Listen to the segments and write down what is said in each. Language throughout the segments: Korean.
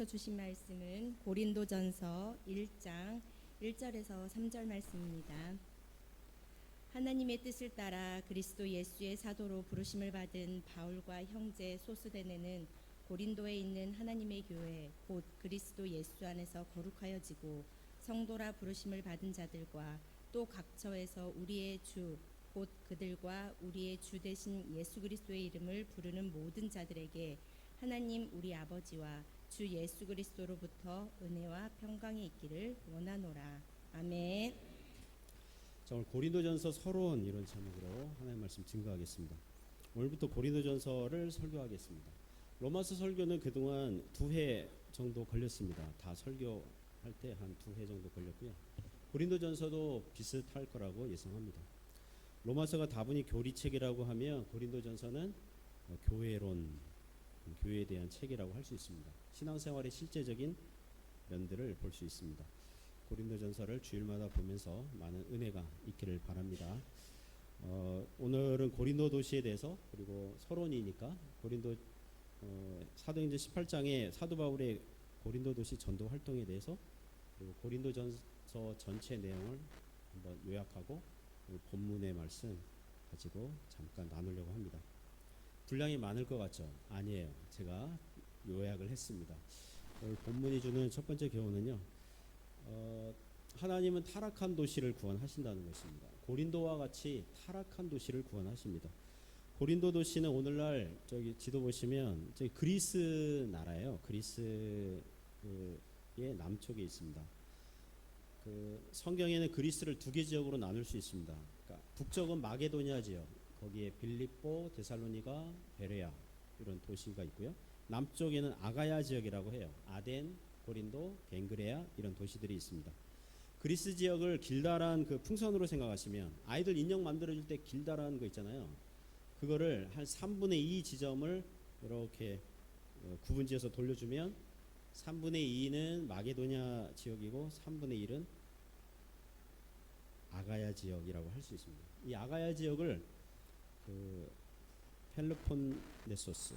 주신 말씀은 고린도전서 1장 1절에서 3절 말씀입니다. 하나님의 뜻을 따라 그리스도 예수의 사도로 부르심을 받은 바울과 형제 소스데네는 고린도에 있는 하나님의 교회 곧 그리스도 예수 안에서 거룩하여지고 성도라 부르심을 받은 자들과 또 각처에서 우리의 주 곧 그들과 우리의 주 되신 예수 그리스도의 이름을 부르는 모든 자들에게 하나님 우리 아버지와 주 예수 그리스도로부터 은혜와 평강이 있기를 원하노라. 아멘. 자, 오늘 고린도전서 서론 이런 제목으로 하나님의 말씀 증거하겠습니다. 오늘부터 고린도전서를 설교하겠습니다. 로마서 설교는 그동안 2회 정도 걸렸습니다. 다 설교할 때 한 2회 정도 걸렸고요. 고린도전서도 비슷할 거라고 예상합니다. 로마서가 다분히 교리책이라고 하면 고린도전서는 교회론, 교회에 대한 책이라고 할 수 있습니다. 신앙생활의 실제적인 면들을 볼 수 있습니다. 고린도전서를 주일마다 보면서 많은 은혜가 있기를 바랍니다. 오늘은 고린도 도시에 대해서, 그리고 서론이니까 고린도 사도행전 18장에 사도 바울의 고린도 도시 전도 활동에 대해서, 그리고 고린도전서 전체 내용을 한번 요약하고 본문의 말씀 가지고 잠깐 나누려고 합니다. 분량이 많을 것 같죠? 아니에요. 제가 요약을 했습니다. 오늘 본문이 주는 첫 번째 교훈은요, 하나님은 타락한 도시를 구원하신다는 것입니다. 고린도와 같이 타락한 도시를 구원하십니다. 고린도 도시는 오늘날 저기 지도 보시면 저기 그리스 나라예요. 그리스의 남쪽에 있습니다. 성경에는 그리스를 2개 지역으로 나눌 수 있습니다. 그러니까 북쪽은 마게도니아 지역, 거기에 빌립보, 데살로니가, 베레아 이런 도시가 있고요. 남쪽에는 아가야 지역이라고 해요. 아덴, 고린도, 갱그레아 이런 도시들이 있습니다. 그리스 지역을 길다란 그 풍선으로 생각하시면, 아이들 인형 만들어줄 때 길다란 거 있잖아요. 그거를 한 3분의 2 지점을 이렇게 구분지어서 돌려주면 3분의 2는 마게도니아 지역이고 3분의 1은 아가야 지역이라고 할 수 있습니다. 이 아가야 지역을 펠로폰네소스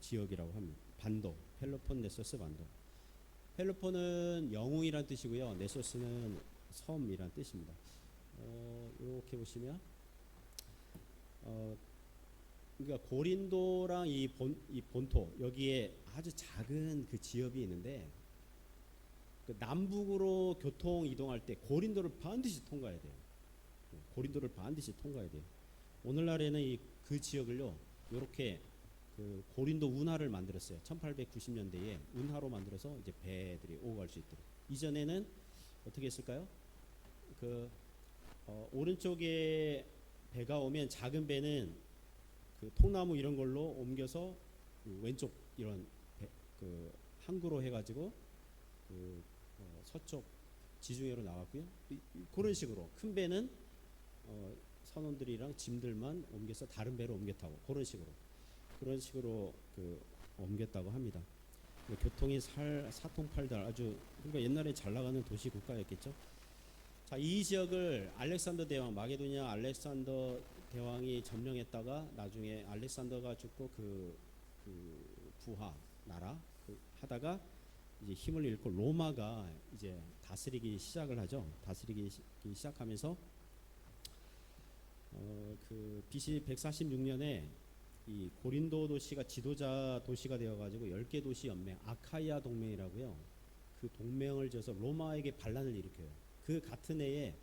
지역이라고 합니다. 반도, 펠로폰네소스 반도. 펠로폰은 영웅이란 뜻이고요. 네소스는 섬이란 뜻입니다. 이렇게 보시면 그러니까 고린도랑 이 본토 여기에 아주 작은 그 지역이 있는데, 그 남북으로 교통 이동할 때 고린도를 반드시 통과해야 돼요. 고린도를 반드시 통과해야 돼요. 오늘날에는 그 지역을요, 이렇게 그 고린도 운하를 만들었어요. 1890년대에 운하로 만들어서 이제 배들이 오고 갈 수 있도록. 이전에는 어떻게 했을까요? 오른쪽에 배가 오면 작은 배는 그 통나무 이런 걸로 옮겨서 왼쪽 이런 항구로 해가지고 서쪽 지중해로 나갔고요. 그런 식으로 큰 배는 선원들이랑 짐들만 옮겨서 다른 배로 옮겨 타고 그런 식으로 옮겼다고 합니다. 교통이 사통팔달, 아주 그러니까 옛날에 잘 나가는 도시 국가였겠죠. 자, 이 지역을 알렉산더 대왕, 마게도니아 알렉산더 대왕이 점령했다가 나중에 알렉산더가 죽고 그 부하 나라 하다가 이제 힘을 잃고 로마가 이제 다스리기 시작을 하죠. 다스리기 시작하면서 BC 146년에 이 고린도 도시가 지도자 도시가 되어가지고 10개 도시 연맹, 아카이아 동맹이라고요. 그 동맹을 지어서 로마에게 반란을 일으켜요. 그 같은 해에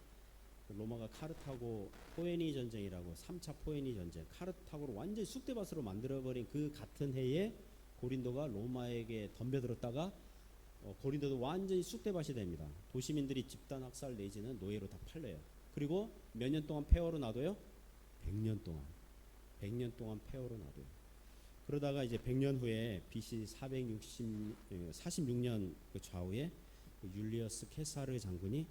로마가 카르타고 포에니 전쟁이라고 3차 포에니 전쟁, 카르타고를 완전히 쑥대밭으로 만들어버린 그 같은 해에 고린도가 로마에게 덤벼들었다가 고린도도 완전히 쑥대밭이 됩니다. 도시민들이 집단 학살 내지는 노예로 다 팔려요. 그리고 몇 년 동안 폐허로 놔둬요? 100년 동안 폐허로 놔둬요. 그러다가 이제 100년 후에 BC 46년 그 좌우에 율리어스 케사르 장군이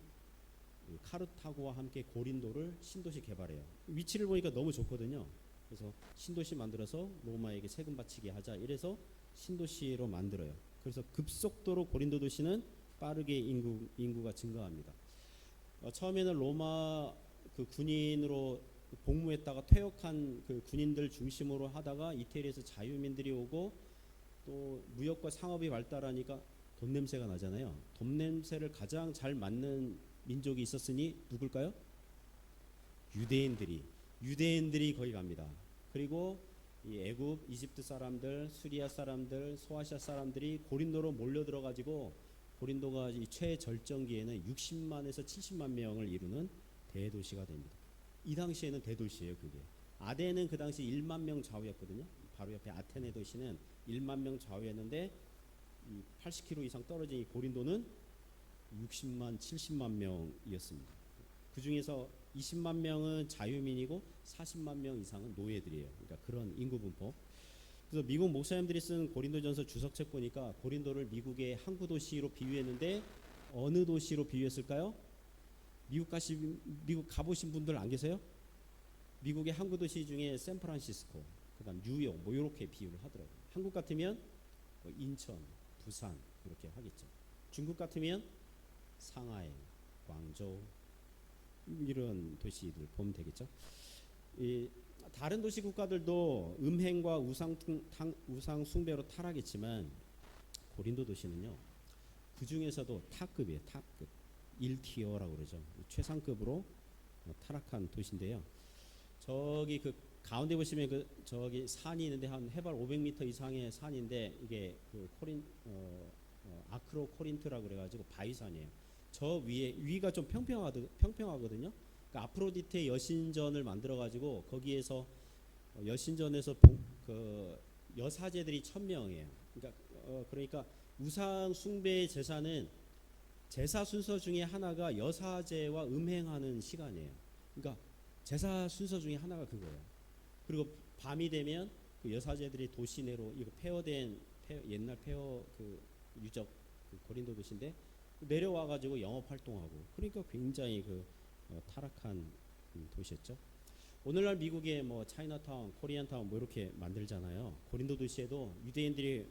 카르타고와 함께 고린도를 신도시 개발해요. 위치를 보니까 너무 좋거든요. 그래서 신도시 만들어서 로마에게 세금 바치게 하자, 이래서 신도시로 만들어요. 그래서 급속도로 고린도 도시는 빠르게 인구가 증가합니다. 처음에는 로마 그 군인으로 복무했다가 퇴역한 그 군인들 중심으로 하다가 이태리에서 자유민들이 오고 또 무역과 상업이 발달하니까 돈 냄새가 나잖아요. 돈 냄새를 가장 잘 맡는 민족이 있었으니 누굴까요? 유대인들이 거기 갑니다. 그리고 이 애굽, 이집트 사람들, 수리아 사람들, 소아시아 사람들이 고린도로 몰려 들어가지고 고린도가 이 최절정기에는 60만에서 70만 명을 이루는 대도시가 됩니다. 이 당시에는 대도시예요, 그게. 아덴은 그 당시 1만 명 좌우였거든요. 바로 옆에 아테네 도시는 1만 명 좌우였는데 이 80km 이상 떨어진 이 고린도는 60만, 70만 명이었습니다. 그 중에서 20만 명은 자유민이고 40만 명 이상은 노예들이에요. 그러니까 그런 인구 분포. 그래서 미국 목사님들이 쓴 고린도전서 주석책 보니까 고린도를 미국의 항구 도시로 비유했는데 어느 도시로 비유했을까요? 미국 가보신 분들 안 계세요? 미국의 항구 도시 중에 샌프란시스코, 그다음 뉴욕 뭐 이렇게 비유를 하더라고요. 한국 같으면 뭐 인천, 부산 이렇게 하겠죠. 중국 같으면 상하이, 광저우 이런 도시들 보면 되겠죠. 이 다른 도시 국가들도 음행과 우상 숭배로 타락했지만 고린도 도시는요. 그 중에서도 탑급이에요. 탑급 1티어라고 그러죠. 최상급으로 타락한 도시인데요. 저기 그 가운데 보시면 그 저기 산이 있는데 한 해발 500m 이상의 산인데 이게 그 아크로 코린트라고 그래가지고 바위산이에요. 저 위가 좀 평평하거든요. 그러니까 아프로디테 여신전을 만들어가지고 거기에서 여신전에서 그 여사제들이 1000명이에요. 그러니까 우상 숭배의 제사는 제사 순서 중에 하나가 여사제와 음행하는 시간이에요. 그러니까 제사 순서 중에 하나가 그거예요. 그리고 밤이 되면 그 여사제들이 도시 내로 이거 옛날 폐허 그 유적 그 고린도 도시인데 내려와 가지고 영업 활동하고 그러니까 굉장히 타락한 도시였죠. 오늘날 미국의 뭐 차이나타운, 코리안타운 뭐 이렇게 만들잖아요. 고린도 도시에도 유대인들이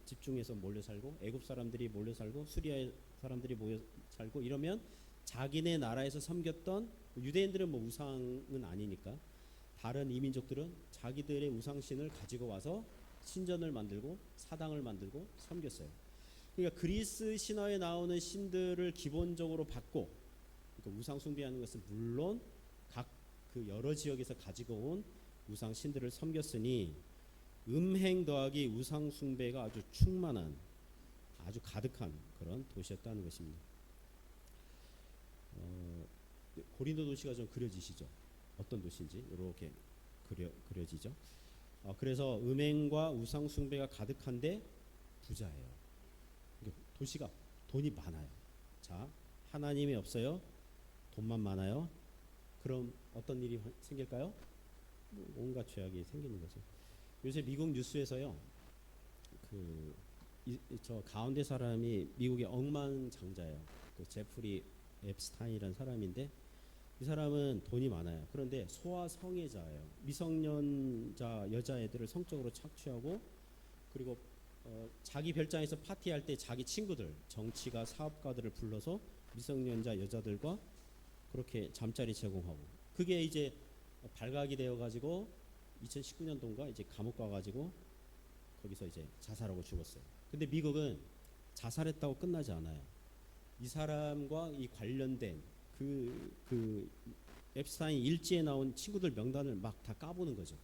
집중해서 몰려 살고 애굽 사람들이 몰려 살고 수리아 사람들이 모여 살고 이러면 자기네 나라에서 섬겼던 유대인들은 뭐 우상은 아니니까 다른 이민족들은 자기들의 우상신을 가지고 와서 신전을 만들고 사당을 만들고 섬겼어요. 그러니까 그리스 신화에 나오는 신들을 기본적으로 받고 그러니까 우상 숭배하는 것은 물론 각 그 여러 지역에서 가지고 온 우상 신들을 섬겼으니 음행 더하기 우상 숭배가 아주 충만한 아주 가득한 그런 도시였다는 것입니다. 고린도 도시가 좀 그려지시죠? 어떤 도시인지 이렇게 그려지죠. 그래서 음행과 우상 숭배가 가득한데 부자예요. 도시가 돈이 많아요. 자, 하나님이 없어요. 돈만 많아요. 그럼 어떤 일이 생길까요? 온갖 죄악이 생기는 거죠. 요새 미국 뉴스에서요. 저 가운데 사람이 미국의 억만장자예요. 그 제프리 앱스타인이라는 사람인데 이 사람은 돈이 많아요. 그런데 소아 성애자예요. 미성년자 여자애들을 성적으로 착취하고 그리고 자기 별장에서 파티할 때 자기 친구들, 정치가 사업가들을 불러서 미성년자 여자들과 그렇게 잠자리 제공하고 그게 이제 발각이 되어 가지고 2019년도인가 이제 감옥 가 가지고 거기서 이제 자살하고 죽었어요. 근데 미국은 자살했다고 끝나지 않아요. 이 사람과 이 관련된 그 앱스타인 일지에 나온 친구들 명단을 막 다 까보는 거죠.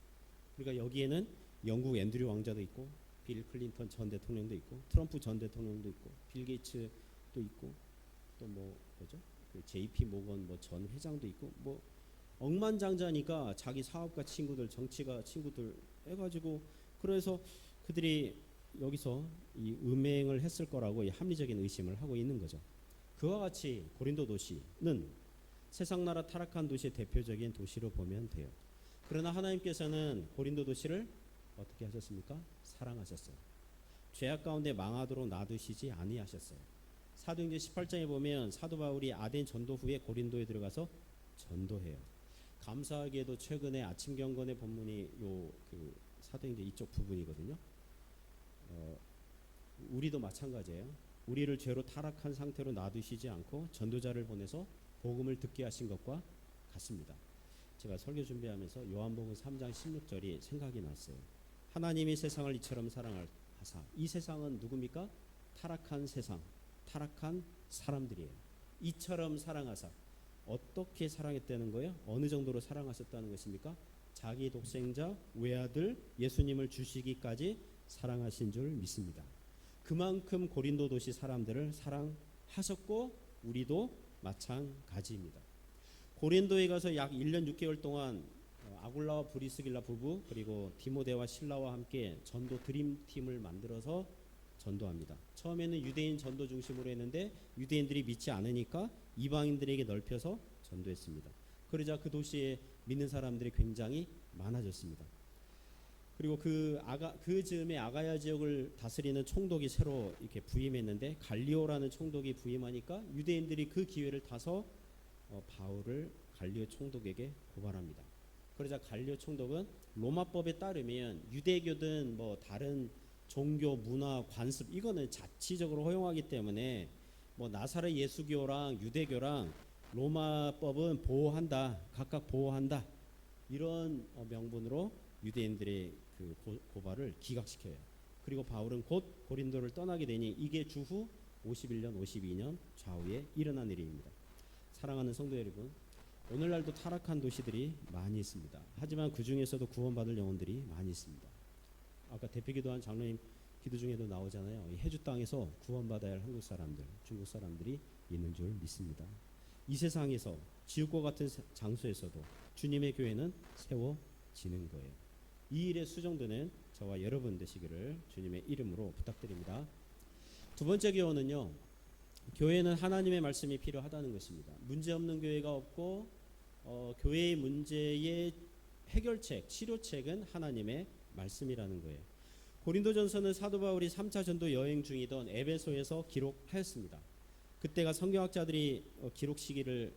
그러니까 여기에는 영국 앤드류 왕자도 있고 빌 클린턴 전 대통령도 있고 트럼프 전 대통령도 있고 빌 게이츠도 있고 또 뭐죠? 그 JP 모건 뭐 전 회장도 있고 뭐 억만장자니까 자기 사업가 친구들, 정치가 친구들 해가지고 그래서 그들이 여기서 이 음행을 했을 거라고 이 합리적인 의심을 하고 있는 거죠. 그와 같이 고린도 도시는 세상 나라 타락한 도시의 대표적인 도시로 보면 돼요. 그러나 하나님께서는 고린도 도시를 어떻게 하셨습니까? 사랑하셨어요. 죄악 가운데 망하도록 놔두시지 아니하셨어요. 사도행전 18장에 보면 사도 바울이 아덴 전도 후에 고린도에 들어가서 전도해요. 감사하게도 최근에 아침 경건의 본문이 그 사도행전 이쪽 부분이거든요. 우리도 마찬가지예요. 우리를 죄로 타락한 상태로 놔두시지 않고 전도자를 보내서 복음을 듣게 하신 것과 같습니다. 제가 설교 준비하면서 요한복음 3장 16절이 생각이 났어요. 하나님이 세상을 이처럼 사랑하사 이 세상은 누굽니까? 타락한 세상, 타락한 사람들이에요. 이처럼 사랑하사. 어떻게 사랑했다는 거예요? 어느 정도로 사랑하셨다는 것입니까? 자기 독생자 외아들 예수님을 주시기까지 사랑하신 줄 믿습니다. 그만큼 고린도 도시 사람들을 사랑하셨고 우리도 마찬가지입니다. 고린도에 가서 약 1년 6개월 동안 아굴라와 브리스길라 부부 그리고 디모데와 실라와 함께 전도 드림팀을 만들어서 전도합니다. 처음에는 유대인 전도 중심으로 했는데 유대인들이 믿지 않으니까 이방인들에게 넓혀서 전도했습니다. 그러자 그 도시에 믿는 사람들이 굉장히 많아졌습니다. 그리고 그 즈음에 아가야 지역을 다스리는 총독이 새로 이렇게 부임했는데 갈리오라는 총독이 부임하니까 유대인들이 그 기회를 타서 바울을 갈리오 총독에게 고발합니다. 그러자 갈리오 총독은 로마법에 따르면 유대교든 뭐 다른 종교, 문화, 관습 이거는 자치적으로 허용하기 때문에 뭐 나사렛 예수교랑 유대교랑 로마법은 보호한다, 각각 보호한다 이런 명분으로 유대인들의 그 고발을 기각시켜요. 그리고 바울은 곧 고린도를 떠나게 되니 이게 주후 51년, 52년 좌우에 일어난 일입니다. 사랑하는 성도 여러분, 오늘날도 타락한 도시들이 많이 있습니다. 하지만 그 중에서도 구원받을 영혼들이 많이 있습니다. 아까 대표기도한 장로님 기도 중에도 나오잖아요. 해주 땅에서 구원받아야 할 한국 사람들, 중국 사람들이 있는 줄 믿습니다. 이 세상에서 지옥과 같은 장소에서도 주님의 교회는 세워지는 거예요. 이 일에 수정되는 저와 여러분 되시기를 주님의 이름으로 부탁드립니다. 두 번째 교훈은요. 교회는 하나님의 말씀이 필요하다는 것입니다. 문제없는 교회가 없고 교회의 문제의 해결책, 치료책은 하나님의 말씀이라는 거예요. 고린도전서는 사도 바울이 3차 전도 여행 중이던 에베소에서 기록하였습니다. 그때가 성경학자들이 기록 시기를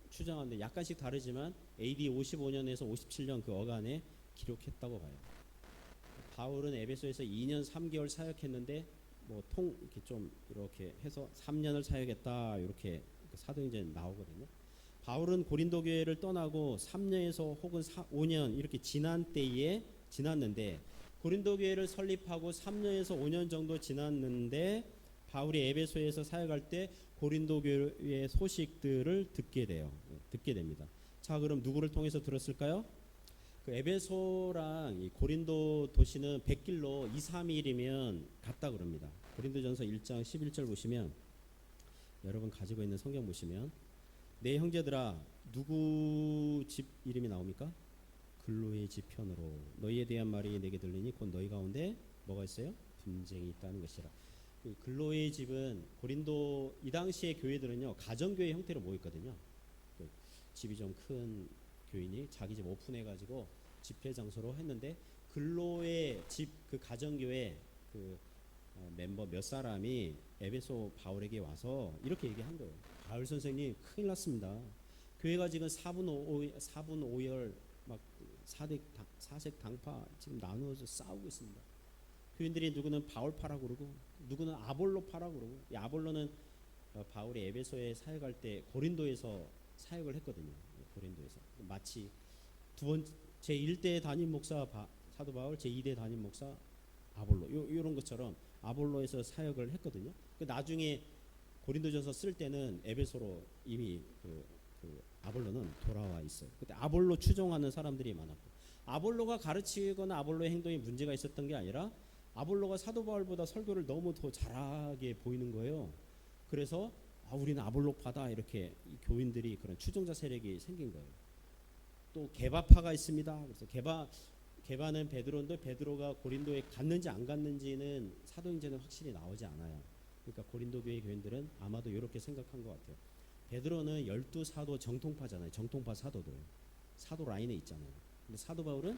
추정하는데 약간씩 다르지만 AD 55년에서 57년 그 어간에 기록했다고 봐요. 바울은 에베소에서 2년 3개월 사역했는데 이렇게 좀 이렇게 해서 3년을 사역했다 이렇게 사도행전에 나오거든요. 바울은 고린도 교회를 떠나고 3년에서 혹은 5년 이렇게 지났는데 고린도 교회를 설립하고 3년에서 5년 정도 지났는데 바울이 에베소에서 사역할 때 고린도 교회의 소식들을 듣게 됩니다. 자, 그럼 누구를 통해서 들었을까요? 그 에베소랑 이 고린도 도시는 100길로 2, 3일이면 갔다 그럽니다. 고린도전서 1장 11절 보시면 여러분 가지고 있는 성경 보시면 내 형제들아 누구 집 이름이 나옵니까? 글로의 집 편으로 너희에 대한 말이 내게 들리니 곧 너희 가운데 뭐가 있어요? 분쟁이 있다는 것이라. 그 글로의 집은 고린도 이 당시의 교회들은요 가정교회 형태로 모였거든요. 그 집이 좀 큰 교인이 자기 집 오픈해가지고 집회 장소로 했는데 글로의 집 그 가정교회 그 멤버 몇 사람이 에베소 바울에게 와서 이렇게 얘기한 거예요. 바울 선생님 큰일 났습니다. 교회가 지금 4분 5열 막 사색 당파 지금 나누어서 싸우고 있습니다. 교인들이 누구는 바울파라고 그러고 누구는 아볼로파라고 그러고 이 아볼로는 바울이 에베소에 사역할 때 고린도에서 사역을 했거든요. 고린도에서 마치 제1대 담임 목사 사도 바울, 제2대 담임 목사 아볼로 이런 것처럼 아볼로에서 사역을 했거든요. 나중에 고린도전서 쓸 때는 에베소로 이미 그 아볼로는 돌아와 있어요. 그때 아볼로 추종하는 사람들이 많았고 아볼로가 가르치거나 아볼로의 행동에 문제가 있었던 게 아니라 아볼로가 사도 바울보다 설교를 너무 더 잘하게 보이는 거예요. 그래서 우리는 아볼로파다 이렇게 교인들이 그런 추종자 세력이 생긴 거예요. 또 게바파가 있습니다. 그래서 게바는 베드로인데 베드로가 고린도에 갔는지 안 갔는지는 사도행전에 확실히 나오지 않아요. 그러니까 고린도 교회 교인들은 아마도 이렇게 생각한 것 같아요. 베드로는 12사도 정통파잖아요. 정통파 사도들. 사도 라인에 있잖아요. 근데 사도 바울은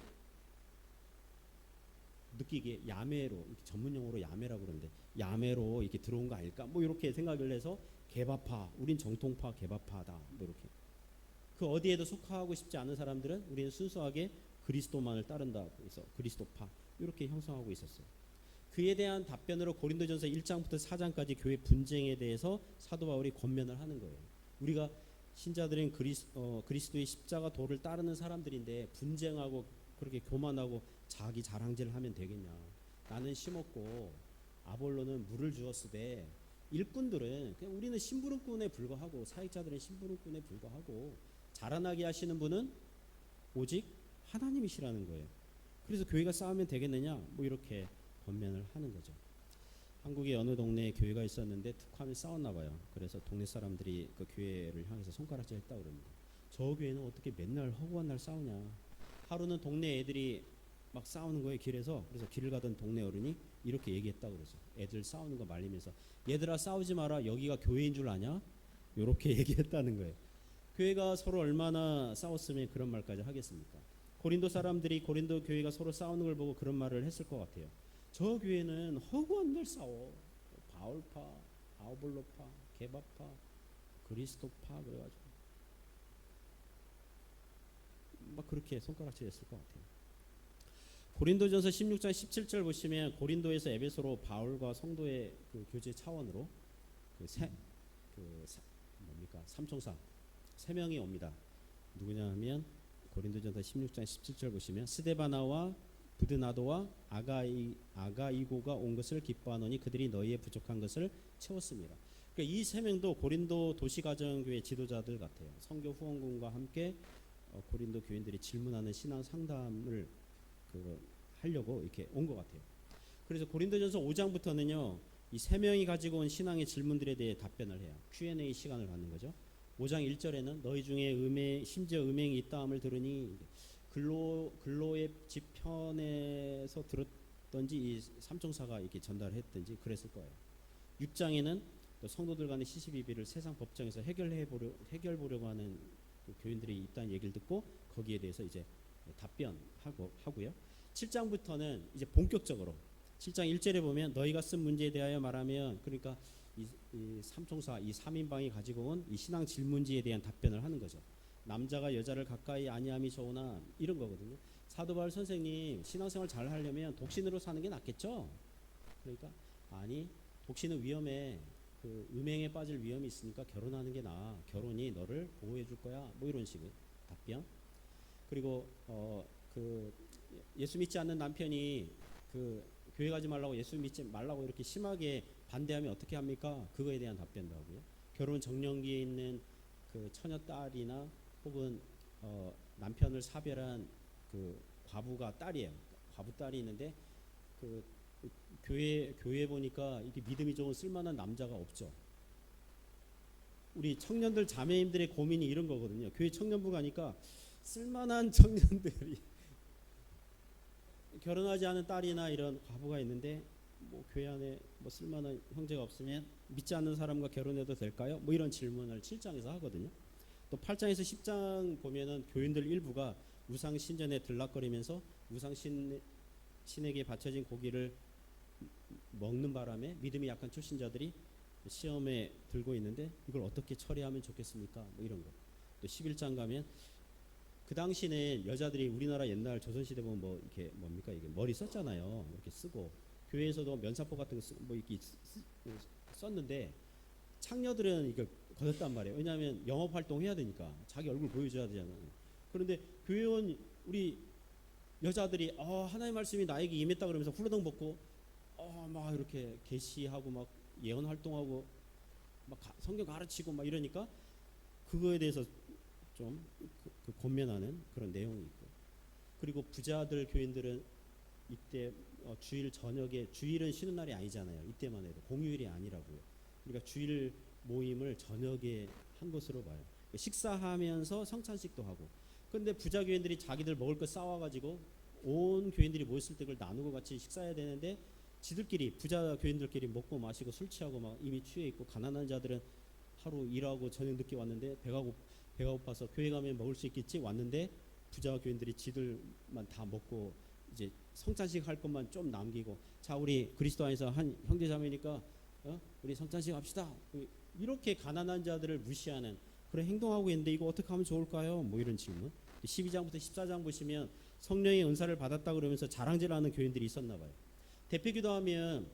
느끼기에 야매로 전문 용어로 야매라고 그러는데 야매로 이렇게 들어온 거 아닐까? 이렇게 생각을 해서 게바파, 우린 정통파 게바파다. 이렇게. 그 어디에도 속하고 싶지 않은 사람들은 우리는 순수하게 그리스도만을 따른다. 그래서 그리스도파 이렇게 형성하고 있었어요. 그에 대한 답변으로 고린도전서 1장부터 4장까지 교회 분쟁에 대해서 사도 바울이 권면을 하는 거예요. 우리가 신자들은 그리스도의 십자가 도를 따르는 사람들인데 분쟁하고 그렇게 교만하고 자기 자랑질을 하면 되겠냐. 나는 심었고 아볼로는 물을 주었으되 일꾼들은 그냥 우리는 심부름꾼에 불과하고 사역자들은 심부름꾼에 불과하고 자라나게 하시는 분은 오직 하나님이시라는 거예요. 그래서 교회가 싸우면 되겠느냐? 뭐 이렇게 권면을 하는 거죠. 한국의 어느 동네에 교회가 있었는데 특화하면 싸웠나 봐요. 그래서 동네 사람들이 그 교회를 향해서 손가락질 했다고 그럽니다. 저 교회는 어떻게 맨날 허구한 날 싸우냐. 하루는 동네 애들이 막 싸우는 거예요, 길에서. 그래서 길을 가던 동네 어른이 이렇게 얘기했다고 그러죠. 애들 싸우는 거 말리면서 얘들아 싸우지 마라, 여기가 교회인 줄 아냐? 이렇게 얘기했다는 거예요. 교회가 서로 얼마나 싸웠으면 그런 말까지 하겠습니까? 고린도 사람들이 고린도 교회가 서로 싸우는 걸 보고 그런 말을 했을 것 같아요. 저 교회는 허구한 날 싸워. 바울파, 아볼로파, 게바파, 그리스도파 그래가지고 막 그렇게 손가락질 했을 것 같아요. 고린도전서 16장 17절 보시면 고린도에서 에베소로 바울과 성도의 그 교제 차원으로 삼총사 세 명이 옵니다. 누구냐 하면 고린도전서 16장 17절 보시면 스데바나와 부드나도와 아가이고가 온 것을 기뻐하노니 그들이 너희의 부족한 것을 채웠습니다. 그러니까 이 세 명도 고린도 도시가정교회 지도자들 같아요. 선교 후원군과 함께 고린도 교인들이 질문하는 신앙 상담을 하려고 이렇게 온 것 같아요. 그래서 고린도전서 5장부터는요, 이 세 명이 가지고 온 신앙의 질문들에 대해 답변을 해요. Q&A 시간을 갖는 거죠. 5장 1절에는 너희 중에 심지어 음행이 있다함을 들으니 근로의 집편에서 들었던지 이 삼총사가 이렇게 전달했던지 그랬을 거예요. 6장에는 또 성도들 간의 시시비비를 세상 법정에서 해결보려고 하는 그 교인들이 있다는 얘기를 듣고 거기에 대해서 이제 답변하고요. 7장부터는 이제 본격적으로 7장 1절에 보면 너희가 쓴 문제에 대하여 말하면, 그러니까 이 삼총사 이 3인방이 가지고 온 이 신앙 질문지에 대한 답변을 하는 거죠. 남자가 여자를 가까이 아니함이 좋으나 이런 거거든요. 사도 바울 선생님, 신앙생활 잘 하려면 독신으로 사는 게 낫겠죠? 그러니까 아니, 독신은 위험해. 그 음행에 빠질 위험이 있으니까 결혼하는 게 나아. 결혼이 너를 보호해 줄 거야. 뭐 이런 식의 답변. 그리고 예수 믿지 않는 남편이 그 교회 가지 말라고, 예수 믿지 말라고 이렇게 심하게 반대하면 어떻게 합니까? 그거에 대한 답변도 하고요. 결혼 정년기에 있는 그 처녀 딸이나 혹은 남편을 사별한 그 과부가 딸이에요. 과부 딸이 있는데 그 교회에 보니까 이렇게 믿음이 좋은 쓸만한 남자가 없죠. 우리 청년들 자매님들의 고민이 이런 거거든요. 교회 청년부 가니까 쓸만한 청년들이 결혼하지 않은 딸이나 이런 과부가 있는데 뭐 교회 안에 뭐 쓸만한 형제가 없으면 믿지 않는 사람과 결혼해도 될까요? 뭐 이런 질문을 7장에서 하거든요. 또 8장에서 10장 보면은 교인들 일부가 우상 신전에 들락거리면서 우상 신에게 바쳐진 고기를 먹는 바람에 믿음이 약한 출신자들이 시험에 들고 있는데 이걸 어떻게 처리하면 좋겠습니까? 뭐 이런 거. 또 11장 가면 그 당시는 여자들이 우리나라 옛날 조선시대 보면 뭐 이렇게 뭡니까 이게 머리 썼잖아요. 이렇게 쓰고 교회에서도 면사포 같은 거 뭐 이렇게 썼는데 창녀들은 이걸 거뒀단 말이에요. 왜냐하면 영업 활동해야 되니까 자기 얼굴 보여줘야 되잖아요. 그런데 교회원 우리 여자들이 하나님의 말씀이 나에게 임했다 그러면서 훌러덩 벗고 막 이렇게 계시하고 막 예언 활동하고 막 성경 가르치고 막 이러니까 그거에 대해서 좀 권면하는 그런 내용이 있고, 그리고 부자들 교인들은 이때 주일 저녁에, 주일은 쉬는 날이 아니잖아요. 이때만 해도 공휴일이 아니라고요. 그러니까 주일 모임을 저녁에 한 것으로 봐요. 식사하면서 성찬식도 하고. 그런데 부자 교인들이 자기들 먹을 거 싸와가지고 온 교인들이 모였을 때 그걸 나누고 같이 식사해야 되는데 지들끼리 부자 교인들끼리 먹고 마시고 술 취하고 막 이미 취해 있고, 가난한 자들은 하루 일하고 저녁 늦게 왔는데 배가 고파서 교회 가면 먹을 수 있겠지 왔는데 부자 교인들이 지들만 다 먹고 이제 성찬식 할 것만 좀 남기고, 자 우리 그리스도 안에서 한 형제자매니까 우리 성찬식 합시다. 이렇게 가난한 자들을 무시하는 그런 행동하고 있는데 이거 어떻게 하면 좋을까요? 뭐 이런 질문. 12장부터 14장 보시면 성령의 은사를 받았다 그러면서 자랑질하는 교인들이 있었나 봐요. 대표기도하면,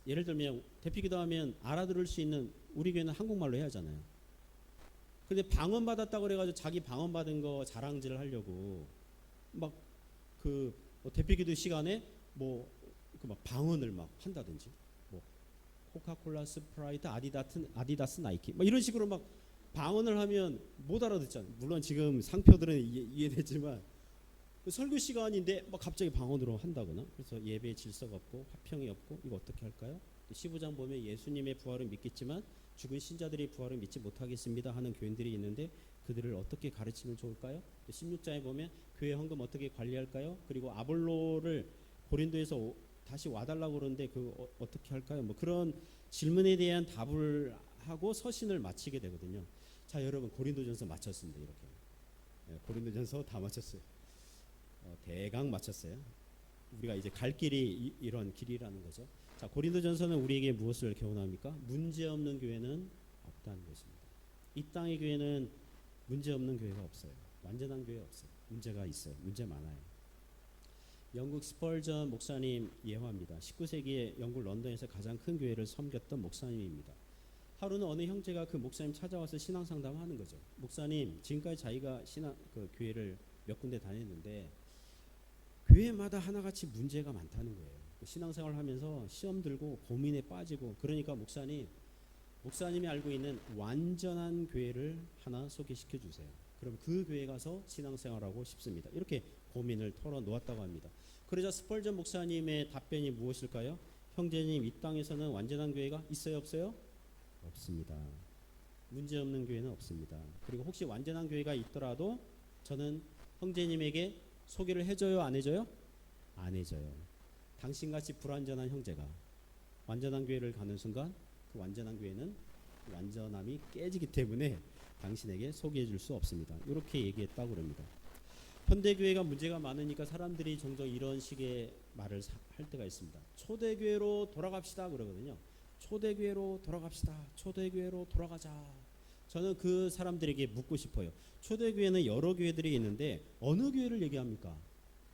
예를 들면 대표기도하면 알아들을 수 있는, 우리 교회는 한국말로 해야 하잖아요. 근데 방언 받았다 그래가지고 자기 방언 받은 거 자랑질을 하려고 막 대표기도 시간에 막 방언을 막 한다든지 코카콜라, 스프라이트, 아디다스, 나이키 막 이런 식으로 막 방언을 하면 못 알아듣잖아요. 물론 지금 상표들은 이해되지만 설교 시간인데 막 갑자기 방언으로 한다거나 그래서 예배에 질서가 없고 화평이 없고 이거 어떻게 할까요? 15장 보면 예수님의 부활을 믿겠지만 죽은 신자들의 부활을 믿지 못하겠습니다 하는 교인들이 있는데 그들을 어떻게 가르치면 좋을까요? 16장에 보면 교회 헌금 어떻게 관리할까요? 그리고 아볼로를 고린도에서 다시 와달라고 그러는데 어떻게 할까요? 뭐 그런 질문에 대한 답을 하고 서신을 마치게 되거든요. 자, 여러분 고린도전서 마쳤습니다. 이렇게 고린도전서 다 마쳤어요. 대강 마쳤어요. 우리가 이제 갈 길이 이런 길이라는 거죠. 자, 고린도전서는 우리에게 무엇을 교훈합니까? 문제 없는 교회는 없다는 것입니다. 이 땅의 교회는 문제 없는 교회가 없어요. 완전한 교회 없어요. 문제가 있어요. 문제 많아요. 영국 스펄전 목사님 예화입니다. 19세기에 영국 런던에서 가장 큰 교회를 섬겼던 목사님입니다. 하루는 어느 형제가 그 목사님 찾아와서 신앙 상담하는 거죠. 목사님, 지금까지 자기가 교회를 몇 군데 다녔는데 교회마다 하나같이 문제가 많다는 거예요. 신앙생활을 하면서 시험 들고 고민에 빠지고 그러니까 목사님이 알고 있는 완전한 교회를 하나 소개시켜 주세요. 그럼 그 교회 가서 신앙생활하고 싶습니다. 이렇게 고민을 털어놓았다고 합니다. 그러자 스펄전 목사님의 답변이 무엇일까요? 형제님, 이 땅에서는 완전한 교회가 있어요, 없어요? 없습니다. 문제 없는 교회는 없습니다. 그리고 혹시 완전한 교회가 있더라도 저는 형제님에게 소개를 해줘요, 안 해줘요? 안 해줘요. 당신같이 불완전한 형제가 완전한 교회를 가는 순간 그 완전한 교회는 완전함이 깨지기 때문에 당신에게 소개해 줄 수 없습니다. 이렇게 얘기했다고 합니다. 현대교회가 문제가 많으니까 사람들이 종종 이런 식의 말을 할 때가 있습니다. 초대교회로 돌아갑시다 그러거든요. 초대교회로 돌아갑시다. 초대교회로 돌아가자. 저는 그 사람들에게 묻고 싶어요. 초대교회는 여러 교회들이 있는데 어느 교회를 얘기합니까?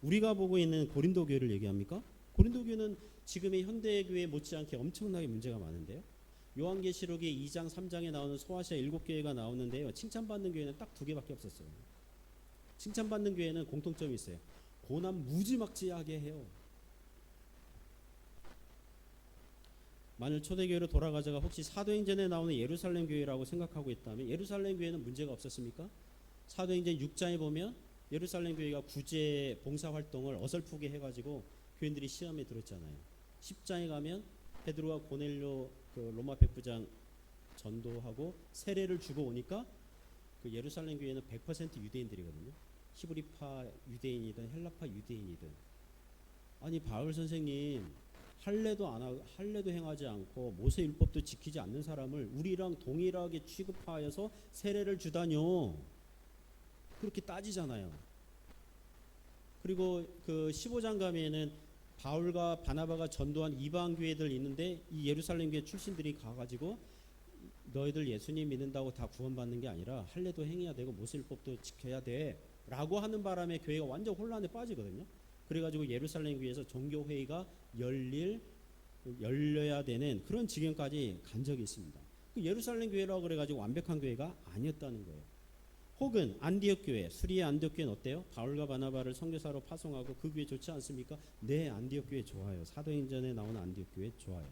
우리가 보고 있는 고린도 교회를 얘기합니까? 고린도 교회는 지금의 현대교회 못지않게 엄청나게 문제가 많은데요. 요한계시록의 2장 3장에 나오는 소아시아 7교회가 나오는데요. 칭찬받는 교회는 딱 2개밖에 없었어요. 칭찬받는 교회는 공통점이 있어요. 고난 무지막지하게 해요. 만일 초대교회로 돌아가자가 혹시 사도행전에 나오는 예루살렘 교회라고 생각하고 있다면 예루살렘 교회는 문제가 없었습니까? 사도행전 6장에 보면 예루살렘 교회가 구제 봉사활동을 어설프게 해가지고 교인들이 시험에 들었잖아요. 10장에 가면 베드로와 고넬료 그 로마 백부장 전도하고 세례를 주고 오니까 그 예루살렘 교회는 100% 유대인들이거든요. 히브리파 유대인이든 헬라파 유대인이든 아니 바울 선생님 할례도 안 하고 할례도 행하지 않고 모세 율법도 지키지 않는 사람을 우리랑 동일하게 취급하여서 세례를 주다뇨. 그렇게 따지잖아요. 그리고 그 15장 가면은 바울과 바나바가 전도한 이방 교회들 있는데 이 예루살렘 교회 출신들이 가가지고 너희들 예수님 믿는다고 다 구원받는 게 아니라 할례도 행해야 되고 모세 율법도 지켜야 돼라고 하는 바람에 교회가 완전 혼란에 빠지거든요. 그래가지고 예루살렘 교회에서 종교회의가 열려야 되는 그런 지경까지 간 적이 있습니다. 그 예루살렘 교회라고 그래가지고 완벽한 교회가 아니었다는 거예요. 혹은 안디옥 교회, 수리의 안디옥 교회는 어때요? 바울과 바나바를 선교사로 파송하고 그 교회 좋지 않습니까? 네, 안디옥 교회 좋아요. 사도행전에 나오는 안디옥 교회 좋아요.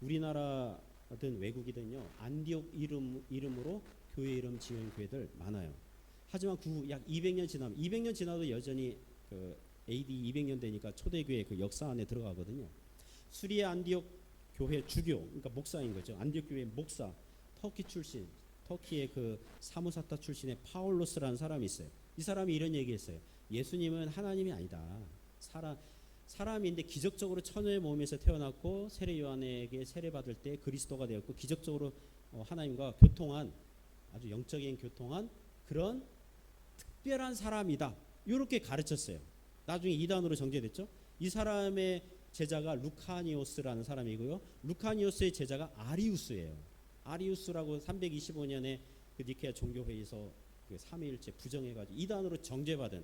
우리나라든 외국이든요, 안디옥 이름으로 교회 이름 지은 교회들 많아요. 하지만 약 200년 지나도 여전히 그 AD 200년 되니까 초대교회 그 역사 안에 들어가거든요. 수리의 안디옥 교회 주교, 그러니까 목사인 거죠. 안디옥 교회 목사, 터키 출신, 터키의 그 사무사타 출신의 파울로스라는 사람이 있어요. 이 사람이 이런 얘기했어요. 예수님은 하나님이 아니다. 사람인데 기적적으로 처녀의 몸에서 태어났고 세례 요한에게 세례 받을 때 그리스도가 되었고 기적적으로 하나님과 교통한 아주 영적인 교통한 그런 특별한 사람이다. 이렇게 가르쳤어요. 나중에 이단으로 정죄됐죠. 이 사람의 제자가 루카니오스라는 사람이고요. 루카니오스의 제자가 아리우스예요. 아리우스라고 325년에 그 니케아 종교회의에서 그 삼위일체 부정해가지고 이단으로 정죄받은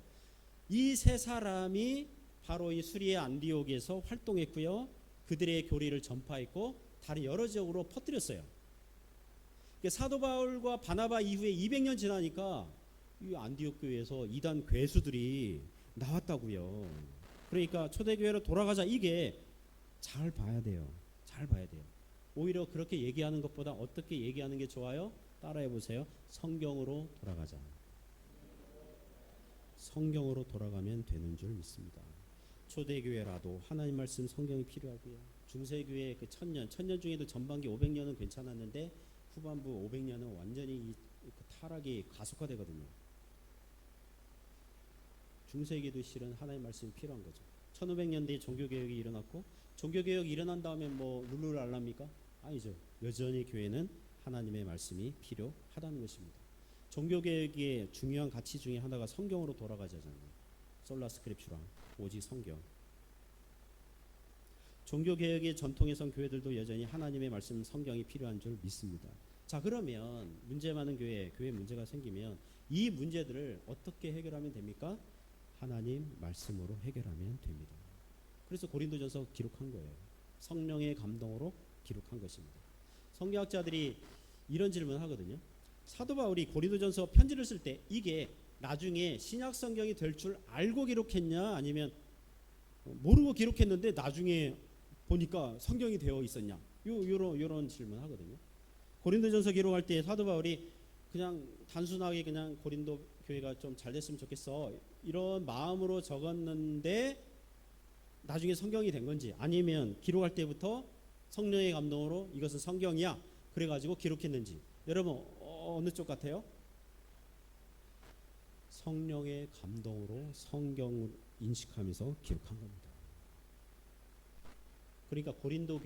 이 세 사람이 바로 이 수리의 안디옥에서 활동했고요. 그들의 교리를 전파했고 다른 여러 지역으로 퍼뜨렸어요. 사도 바울과 바나바 이후에 200년 지나니까 이 안디옥 교회에서 이단 괴수들이 나왔다고요. 그러니까 초대교회로 돌아가자 이게 잘 봐야 돼요. 잘 봐야 돼요. 오히려 그렇게 얘기하는 것보다 어떻게 얘기하는 게 좋아요? 따라해 보세요. 성경으로 돌아가자. 성경으로 돌아가면 되는 줄 믿습니다. 초대교회라도 하나님 말씀 성경이 필요하고요. 중세교회 그 천년 중에도 전반기 500년은 괜찮았는데 후반부 500년은 완전히 그 타락이 가속화되거든요. 중세기도 실은 하나님 말씀이 필요한 거죠. 1500년대에 종교개혁이 일어났고 종교개혁이 일어난 다음에 뭐 룰루랄라입니까? 아니죠. 여전히 교회는 하나님의 말씀이 필요하다는 것입니다. 종교개혁의 중요한 가치 중에 하나가 성경으로 돌아가자잖아요. 솔라 스크립추라, 오직 성경. 종교개혁의 전통에선 교회들도 여전히 하나님의 말씀 성경이 필요한 줄 믿습니다. 자, 그러면 문제 많은 교회 문제가 생기면 이 문제들을 어떻게 해결하면 됩니까? 하나님 말씀으로 해결하면 됩니다. 그래서 고린도전서 기록한 거예요. 성령의 감동으로 기록한 것입니다. 성경학자들이 이런 질문을 하거든요. 사도 바울이 고린도전서 편지를 쓸 때 이게 나중에 신약 성경이 될 줄 알고 기록했냐 아니면 모르고 기록했는데 나중에 보니까 성경이 되어 있었냐? 요런 질문을 하거든요. 고린도전서 기록할 때 사도 바울이 그냥 단순하게 그냥 고린도 교회가 좀 잘 됐으면 좋겠어 이런 마음으로 적었는데 나중에 성경이 된 건지 아니면 기록할 때부터 성령의 감동으로 이것은 성경이야 그래가지고 기록했는지 여러분 어느 쪽 같아요? 성령의 감동으로 성경을 인식하면서 기록한 겁니다. 그러니까 고린도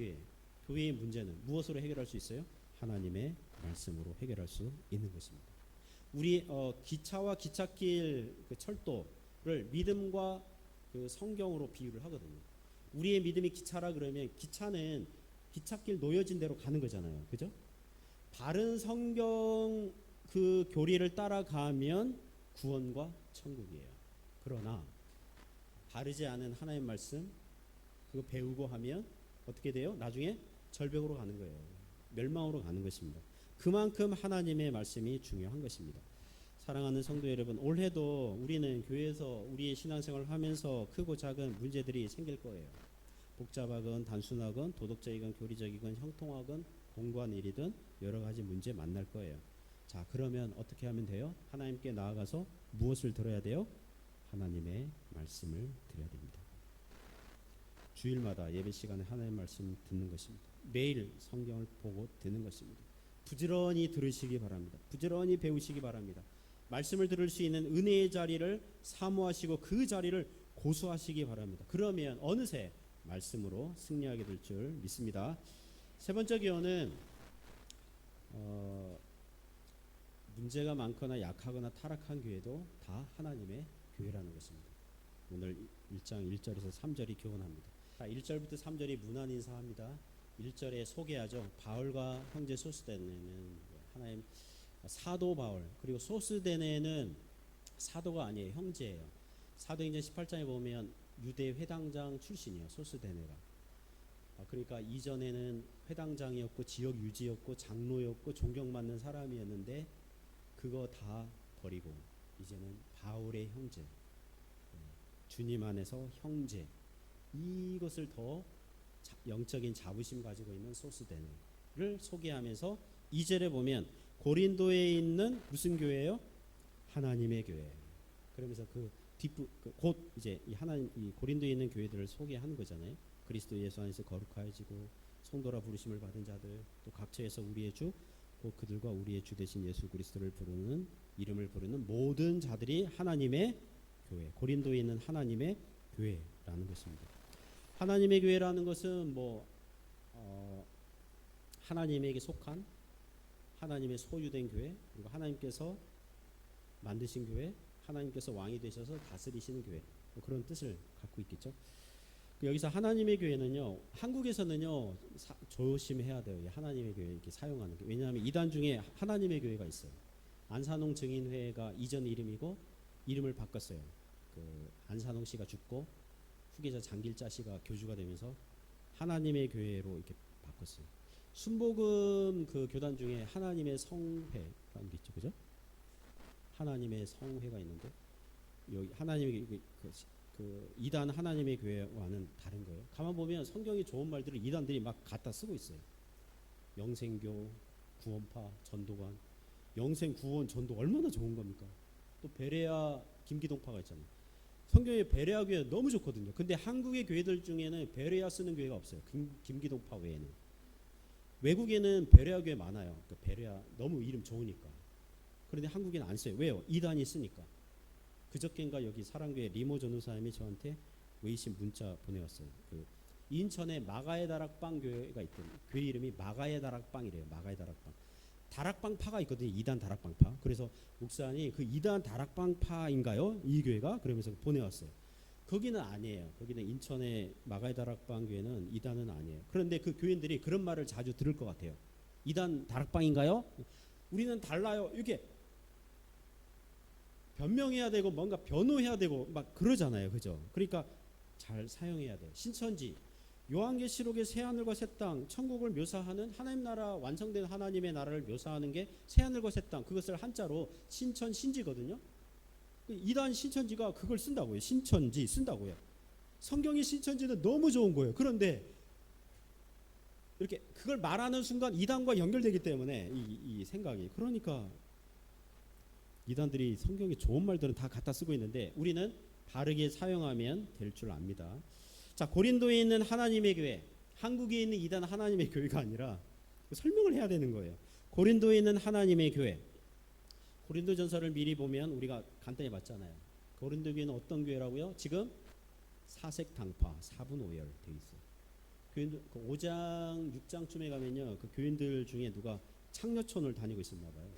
교회의 문제는 무엇으로 해결할 수 있어요? 하나님의 말씀으로 해결할 수 있는 것입니다. 우리 기차와 기찻길 그 철도를 믿음과 그 성경으로 비유를 하거든요. 우리의 믿음이 기차라 그러면 기차는 기찻길 놓여진 대로 가는 거잖아요. 그죠? 바른 성경 그 교리를 따라가면 구원과 천국이에요. 그러나 바르지 않은 하나님 말씀 그거 배우고 하면 어떻게 돼요? 나중에 절벽으로 가는 거예요. 멸망으로 가는 것입니다. 그만큼 하나님의 말씀이 중요한 것입니다. 사랑하는 성도 여러분, 올해도 우리는 교회에서 우리의 신앙생활을 하면서 크고 작은 문제들이 생길 거예요. 복잡하건 단순하건 도덕적이건 교리적이건 형통하건 공고한 일이든 여러 가지 문제 만날 거예요. 자, 그러면 어떻게 하면 돼요? 하나님께 나아가서 무엇을 들어야 돼요? 하나님의 말씀을 드려야 됩니다. 주일마다 예배 시간에 하나님의 말씀 듣는 것입니다. 매일 성경을 보고 듣는 것입니다. 부지런히 들으시기 바랍니다. 부지런히 배우시기 바랍니다. 말씀을 들을 수 있는 은혜의 자리를 사모하시고 그 자리를 고수하시기 바랍니다. 그러면 어느새 말씀으로 승리하게 될 줄 믿습니다. 세 번째 기원은 문제가 많거나 약하거나 타락한 교회도 다 하나님의 교회라는 것입니다. 오늘 1장 1절에서 3절이 교훈합니다. 1절부터 3절이 문안 인사합니다. 1절에 소개하죠. 바울과 형제 소스데네는 하나님 사도 바울 그리고 소스데네는 사도가 아니에요. 형제예요. 사도행전 18장에 보면 유대 회당장 출신이에요. 소스데네가. 그러니까 이전에는 회당장이었고 지역 유지였고 장로였고 존경받는 사람이었는데 그거 다 버리고 이제는 바울의 형제 주님 안에서 형제 이것을 더 영적인 자부심 가지고 있는 소스데네를 소개하면서 2절에 보면 고린도에 있는 무슨 교회예요? 하나님의 교회. 그러면서 곧 이제 이 고린도에 있는 교회들을 소개하는 거잖아요. 그리스도 예수 안에서 거룩하여지고 성도라 부르심을 받은 자들 또 각처에서 우리의 주 곧 그들과 우리의 주 되신 예수 그리스도를 부르는 이름을 부르는 모든 자들이 하나님의 교회. 고린도에 있는 하나님의 교회라는 것입니다. 하나님의 교회라는 것은 하나님에게 속한 하나님의 소유된 교회 그리고 하나님께서 만드신 교회 하나님께서 왕이 되셔서 다스리시는 교회 그런 뜻을 갖고 있겠죠. 여기서 하나님의 교회는요 한국에서는요 조심해야 돼요. 하나님의 교회 이렇게 사용하는 게 왜냐하면 이단 중에 하나님의 교회가 있어요. 안산홍 증인회가 이전 이름이고 이름을 바꿨어요. 그 안산홍 씨가 죽고 후계자 장길자 씨가 교주가 되면서 하나님의 교회로 이렇게 바꿨어요. 순복음 그 교단 중에 하나님의 성회라는 게 있죠, 그죠? 하나님의 성회가 있는데 여기 하나님의 그 이단 하나님의 교회와는 다른 거예요. 가만 보면 성경이 좋은 말들을 이단들이 막 갖다 쓰고 있어요. 영생교, 구원파, 전도관, 영생, 구원, 전도 얼마나 좋은 겁니까? 또 베레아, 김기동파가 있잖아요. 성경에 베레아 교회 너무 좋거든요. 근데 한국의 교회들 중에는 베레아 쓰는 교회가 없어요. 김기동파 외에는. 외국에는 베레아 교회 많아요. 그러니까 베레아 너무 이름 좋으니까. 그런데 한국에는 안 써요. 왜요? 이단이 쓰니까. 그저께인가 여기 사랑교회 리모 전도사님이 저한테 외신 문자 보내왔어요. 그 인천에 마가의 다락방 교회가 있거든요. 교회 이름이 마가의 다락방이래요. 마가의 다락방. 다락방파가 있거든요. 이단 다락방파. 그래서 목사님 그 이단 다락방파인가요? 이 교회가? 그러면서 보내왔어요. 거기는 아니에요. 거기는 인천의 마가의 다락방 교회는 이단은 아니에요. 그런데 그 교인들이 그런 말을 자주 들을 것 같아요. 이단 다락방인가요? 우리는 달라요. 이렇게 변명해야 되고 뭔가 변호해야 되고 막 그러잖아요. 그죠? 그러니까 잘 사용해야 돼요. 신천지, 요한계시록의 새하늘과 새 땅, 천국을 묘사하는 하나님 나라, 완성된 하나님의 나라를 묘사하는 게 새하늘과 새 땅, 그것을 한자로 신천신지거든요. 이단 신천지가 그걸 쓴다고요. 신천지 쓴다고요. 성경의 신천지는 너무 좋은 거예요. 그런데 이렇게 그걸 말하는 순간 이단과 연결되기 때문에 이 생각이, 그러니까 이단들이 성경에 좋은 말들은 다 갖다 쓰고 있는데 우리는 바르게 사용하면 될 줄 압니다. 자, 고린도에 있는 하나님의 교회, 한국에 있는 이단 하나님의 교회가 아니라 설명을 해야 되는 거예요. 고린도에 있는 하나님의 교회. 고린도전서를 미리 보면 우리가 간단히 봤잖아요. 고린도 교회는 어떤 교회라고요? 지금 사색당파, 사분오열 돼 있어요. 교인들 5장, 6장쯤에 가면요, 그 교인들 중에 누가 창녀촌을 다니고 있었나 봐요.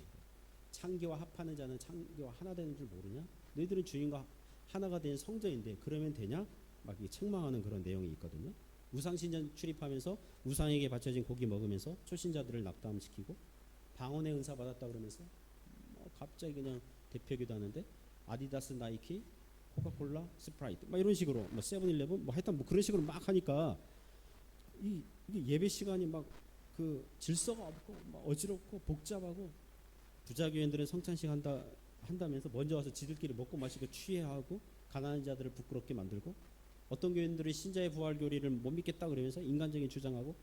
창기와 합하는 자는 창기와 하나 되는 줄 모르냐? 너희들은 주인과 하나가 된 성전인데 그러면 되냐? 막 책망하는 그런 내용이 있거든요. 우상신전 출입하면서 우상에게 바쳐진 고기 먹으면서 초신자들을 낙담시키고 방언의 은사 받았다 그러면서 갑자기 그냥 대표기도 하는데 아디다스, 나이키, 코카콜라, 스프라이트 막 이런 식으로 뭐 세븐일레븐 뭐 하여튼 뭐 그런 식으로 막 하니까 이게 예배 시간이 막 그 질서가 없고 막 어지럽고 복잡하고, 부자교인들은 성찬식 한다면서 먼저 와서 지들끼리 먹고 마시고 취해하고 가난한 자들을 부끄럽게 만들고, 어떤 교인들은 신자의 부활 교리를 못 믿겠다 그러면서 인간적인 주장하고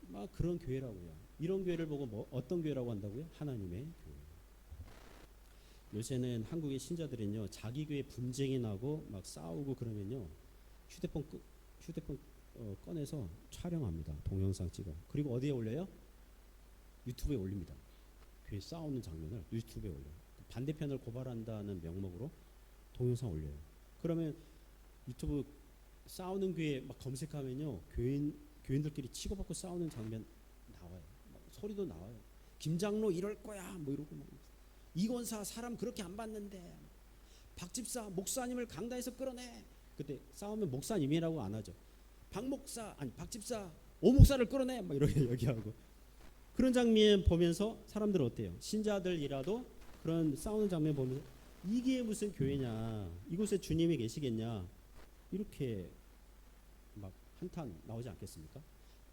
막 그런 교회라고요. 이런 교회를 보고 뭐 어떤 교회라고 한다고요? 하나님의 교회. 요새는 한국의 신자들은요, 자기 교회 분쟁이 나고 막 싸우고 그러면요, 휴대폰 꺼내서 촬영합니다. 동영상 찍어. 그리고 어디에 올려요? 유튜브에 올립니다. 교회 싸우는 장면을 유튜브에 올려요. 반대편을 고발한다는 명목으로 동영상 올려요. 그러면 유튜브 싸우는 교회 막 검색하면요, 교인들끼리 치고받고 싸우는 장면 나와요. 소리도 나와요. 김장로 이럴 거야 뭐 이러고 막. 이권사 사람 그렇게 안 봤는데, 박집사 목사님을 강단에서 끌어내. 그때 싸우면 목사님이라고 안 하죠. 박목사 아니 박집사 오목사를 끌어내 막 이렇게 얘기하고. 그런 장면 보면서 사람들은 어때요? 신자들이라도 그런 싸우는 장면 보면서 이게 무슨 교회냐, 이곳에 주님이 계시겠냐, 이렇게 막 한탄 나오지 않겠습니까?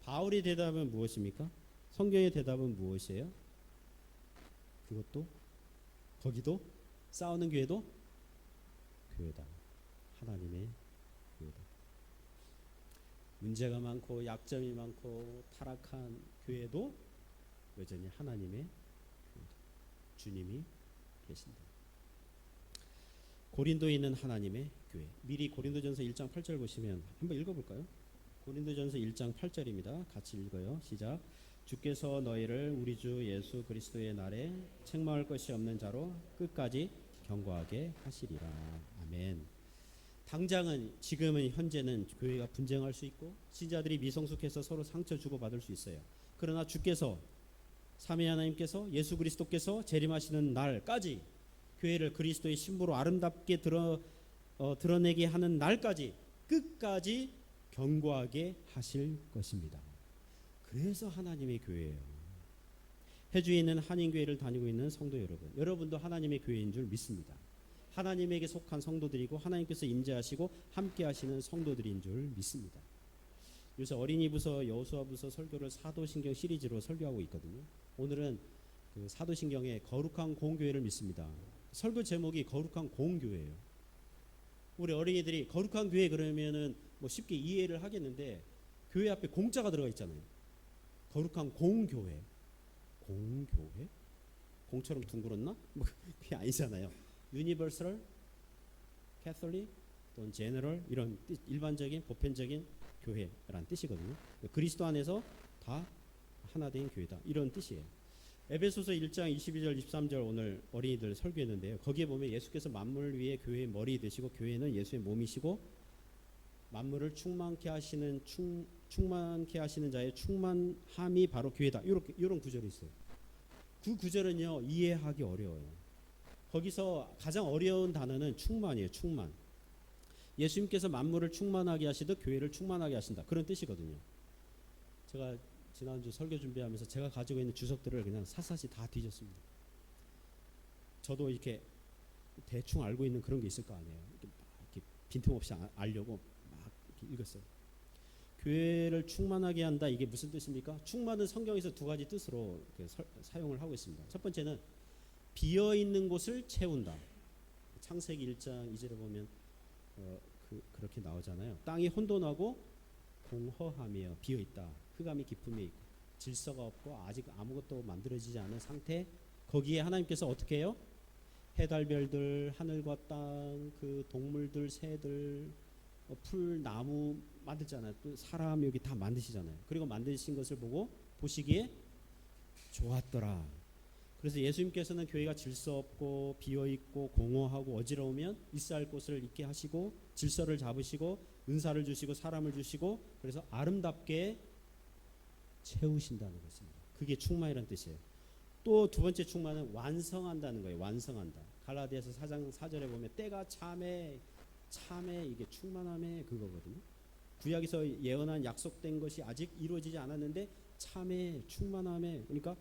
바울의 대답은 무엇입니까? 성경의 대답은 무엇이에요? 그것도 거기도 싸우는 교회도 교회다. 하나님의 교회다. 문제가 많고 약점이 많고 타락한 교회도 여전히 하나님의 교회다. 주님이 계신다. 고린도에 있는 하나님의 교회. 미리 고린도전서 1장 8절 보시면 한번 읽어볼까요? 고린도전서 1장 8절입니다. 같이 읽어요. 시작. 주께서 너희를 우리 주 예수 그리스도의 날에 책망할 것이 없는 자로 끝까지 경고하게 하시리라. 아멘. 당장은 지금은 현재는 교회가 분쟁할 수 있고 신자들이 미성숙해서 서로 상처 주고 받을 수 있어요. 그러나 주께서, 삼위 하나님께서, 예수 그리스도께서 재림하시는 날까지 교회를 그리스도의 신부로 아름답게 드러내게 하는 날까지 끝까지 경고하게 하실 것입니다. 그래서 하나님의 교회예요. 해주에 있는 한인교회를 다니고 있는 성도 여러분, 여러분도 하나님의 교회인 줄 믿습니다. 하나님에게 속한 성도들이고 하나님께서 임재하시고 함께 하시는 성도들인 줄 믿습니다. 요새 어린이부서 여호수아부서 설교를 사도신경 시리즈로 설교하고 있거든요. 오늘은 그 사도신경의 거룩한 공교회를 믿습니다. 설교 제목이 거룩한 공교회예요. 우리 어린이들이 거룩한 교회 그러면은 뭐 쉽게 이해를 하겠는데 교회 앞에 공자가 들어가 있잖아요. 거룩한 공교회. 공교회? 공처럼 둥그렇나? 뭐 그게 아니잖아요. 유니버설, 캐톨릭, 또는 제너럴 이런 일반적인 보편적인 교회란 뜻이거든요. 그리스도 안에서 다 하나 된 교회다. 이런 뜻이에요. 에베소서 1장 22절 23절 오늘 어린이들 설교했는데요. 거기에 보면 예수께서 만물 위에 교회의 머리 되시고 교회는 예수의 몸이시고 만물을 충만케 하시는 충만케 하시는 자의 충만함이 바로 교회다. 이런 구절이 있어요. 그 구절은요 이해하기 어려워요. 거기서 가장 어려운 단어는 충만이에요. 충만. 예수님께서 만물을 충만하게 하시듯 교회를 충만하게 하신다. 그런 뜻이거든요. 제가 지난주 설교 준비하면서 제가 가지고 있는 주석들을 그냥 샅샅이 다 뒤졌습니다. 저도 이렇게 대충 알고 있는 그런 게 있을 거 아니에요. 이렇게 빈틈없이 알려고 막 이렇게 읽었어요. 교회를 충만하게 한다. 이게 무슨 뜻입니까? 충만은 성경에서 두 가지 뜻으로 사용을 하고 있습니다. 첫 번째는 비어 있는 곳을 채운다. 창세기 1장 2절에 보면 그렇게 나오잖아요. 땅이 혼돈하고 공허하며 비어 있다. 흑암이 깊음에 있고 질서가 없고 아직 아무것도 만들어지지 않은 상태. 거기에 하나님께서 어떻게 해요? 해달별들, 하늘과 땅, 그 동물들, 새들, 풀, 나무 만들잖아요. 또 사람 여기 다 만드시잖아요. 그리고 만드신 것을 보고 보시기에 좋았더라. 그래서 예수님께서는 교회가 질서 없고 비어 있고 공허하고 어지러우면 있어야 할 곳을 있게 하시고 질서를 잡으시고 은사를 주시고 사람을 주시고 그래서 아름답게 채우신다는 것입니다. 그게 충만이라는 뜻이에요. 또 두 번째 충만은 완성한다는 거예요. 완성한다. 갈라디아서 4장 4절에 보면 때가 참에 이게 충만함의 그거거든요. 구약에서 예언한 약속된 것이 아직 이루어지지 않았는데 참에 충만함에 그러니까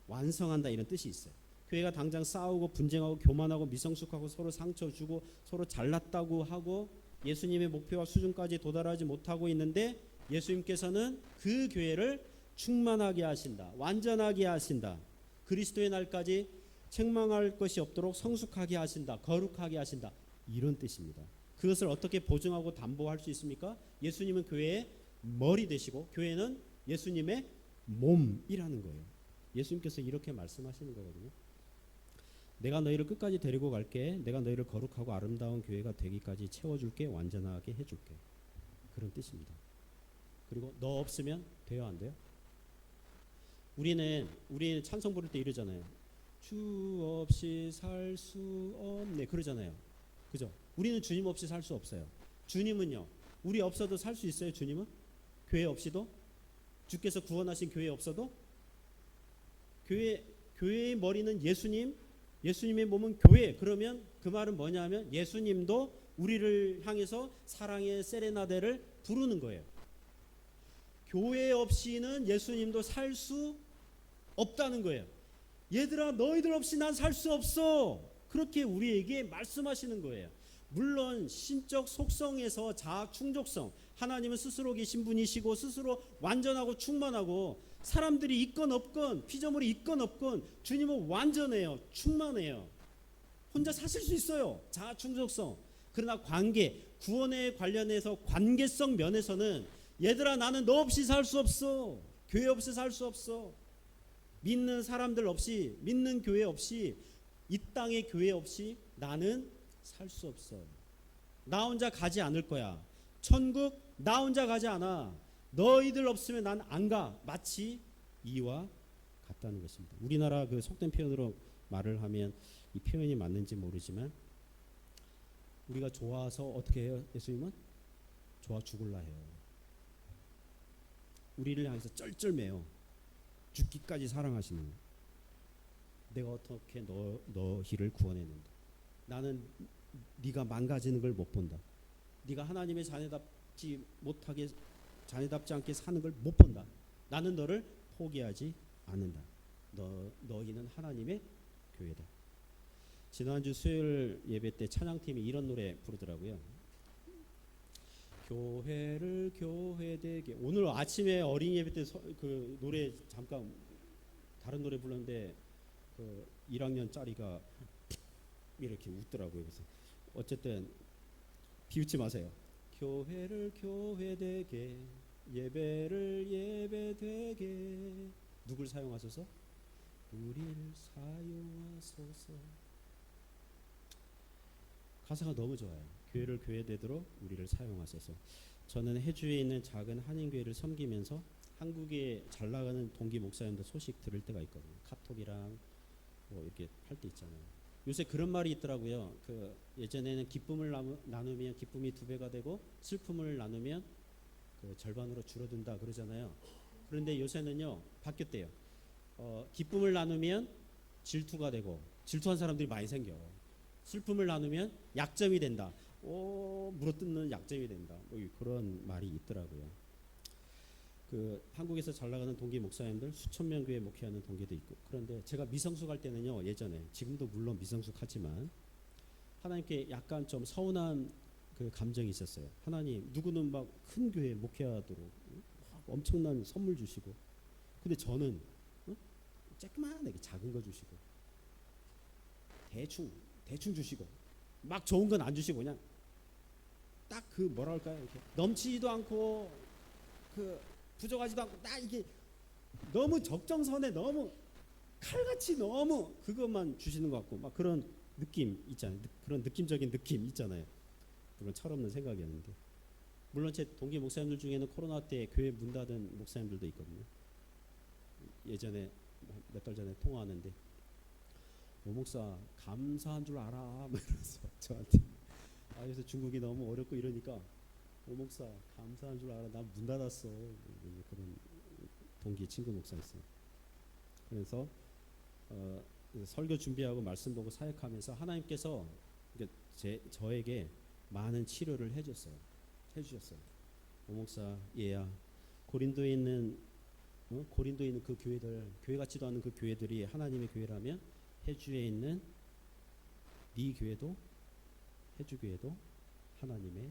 완성한다 이런 뜻이 있어요. 교회가 당장 싸우고 분쟁하고 교만하고 미성숙하고 서로 상처 주고 서로 잘났다고 하고 예수님의 목표와 수준까지 도달하지 못하고 있는데 예수님께서는 그 교회를 충만하게 하신다. 완전하게 하신다. 그리스도의 날까지 책망할 것이 없도록 성숙하게 하신다. 거룩하게 하신다. 이런 뜻입니다. 그것을 어떻게 보증하고 담보할 수 있습니까? 예수님은 교회의 머리 되시고 교회는 예수님의 몸이라는 거예요. 예수님께서 이렇게 말씀하시는 거거든요. 내가 너희를 끝까지 데리고 갈게. 내가 너희를 거룩하고 아름다운 교회가 되기까지 채워줄게. 완전하게 해줄게. 그런 뜻입니다. 그리고 너 없으면 돼요, 안 돼요? 우리는 찬송 부를 때 이러잖아요. 주 없이 살 수 없네 그러잖아요. 그죠? 우리는 주님 없이 살 수 없어요. 주님은요. 우리 없어도 살 수 있어요. 주님은? 교회 없이도? 주께서 구원하신 교회 없어도? 교회의 머리는 예수님, 예수님의 몸은 교회. 그러면 그 말은 뭐냐면 예수님도 우리를 향해서 사랑의 세레나데를 부르는 거예요. 교회 없이는 예수님도 살 수 없다는 거예요. 얘들아 너희들 없이 난 살 수 없어. 그렇게 우리에게 말씀하시는 거예요. 물론 신적 속성에서 자아 충족성, 하나님은 스스로 계신 분이시고 스스로 완전하고 충만하고 사람들이 있건 없건 피조물이 있건 없건 주님은 완전해요. 충만해요. 혼자 사실 수 있어요. 자아 충족성. 그러나 관계, 구원에 관련해서 관계성 면에서는 얘들아 나는 너 없이 살 수 없어. 교회 없이 살 수 없어. 믿는 사람들 없이, 믿는 교회 없이, 이 땅의 교회 없이 나는 살 수 없어. 나 혼자 가지 않을 거야. 천국 나 혼자 가지 않아. 너희들 없으면 난 안 가. 마치 이와 같다는 것입니다. 우리나라 그 속된 표현으로 말을 하면 이 표현이 맞는지 모르지만 우리가 좋아서 어떻게 해요? 예수님은 좋아 죽을라 해요. 우리를 향해서 쩔쩔매요. 죽기까지 사랑하시는 거예요. 내가 어떻게 너희를 구원했는데 나는 네가 망가지는 걸 못 본다. 네가 하나님의 자녀답지 않게 사는 걸 못 본다. 나는 너를 포기하지 않는다. 너희는 하나님의 교회다. 지난주 수요일 예배 때 찬양팀이 이런 노래 부르더라고요. 교회를 교회되게. 오늘 아침에 어린이 예배 때 그 노래 잠깐 다른 노래 불렀는데 그 1학년짜리가 이렇게 웃더라고요. 그래서 어쨌든 비웃지 마세요. 교회를 교회되게 예배를 예배되게 누굴 사용하소서? 우리를 사용하소서. 가사가 너무 좋아요. 교회를 교회되도록 우리를 사용하소서. 저는 해주에 있는 작은 한인교회를 섬기면서 한국에 잘 나가는 동기 목사님들 소식 들을 때가 있거든요. 카톡이랑 뭐 이렇게 할 때 있잖아요. 요새 그런 말이 있더라고요. 그 예전에는 기쁨을 나누면 기쁨이 2배가 되고 슬픔을 나누면 그 절반으로 줄어든다 그러잖아요. 그런데 요새는요 바뀌었대요. 기쁨을 나누면 질투가 되고 질투한 사람들이 많이 생겨. 슬픔을 나누면 약점이 된다. 물어뜯는 약점이 된다. 뭐 그런 말이 있더라고요. 그 한국에서 잘 나가는 동기 목사님들 수천 명 교회 목회하는 동기도 있고. 그런데 제가 미성숙 할 때는요, 예전에 지금도 물론 미성숙하지만 하나님께 약간 좀 서운한 그 감정이 있었어요. 하나님, 누구는 막 큰 교회 목회하도록 엄청난 선물 주시고, 근데 저는 조그만하게 작은 거 주시고 대충 주시고 막 좋은 건 안 주시고 그냥 딱 그 뭐라 할까요? 이렇게 넘치지도 않고 그 부족하지도 않고 딱 이게 너무 적정선에 너무 칼같이 너무 그것만 주시는 것 같고 막 그런 느낌 있잖아요. 그런 느낌적인 느낌 있잖아요. 물론 철없는 생각이었는데 물론 제 동기 목사님들 중에는 코로나 때 교회 문 닫은 목사님들도 있거든요. 예전에 몇 달 전에 통화하는데 오 목사 감사한 줄 알아 이러면서 저한테 요새 중국이 너무 어렵고 이러니까 오 목사 감사한 줄 알아 나 문 닫았어 그런 동기 친구 목사 있어요. 그래서 설교 준비하고 말씀 보고 사역하면서 하나님께서 저에게 많은 치료를 해주셨어요. 오 목사 얘야 고린도에 있는 그 교회들 교회 같지도 않은 그 교회들이 하나님의 교회라면 해주에 있는 네 교회도 해주 교회도 하나님의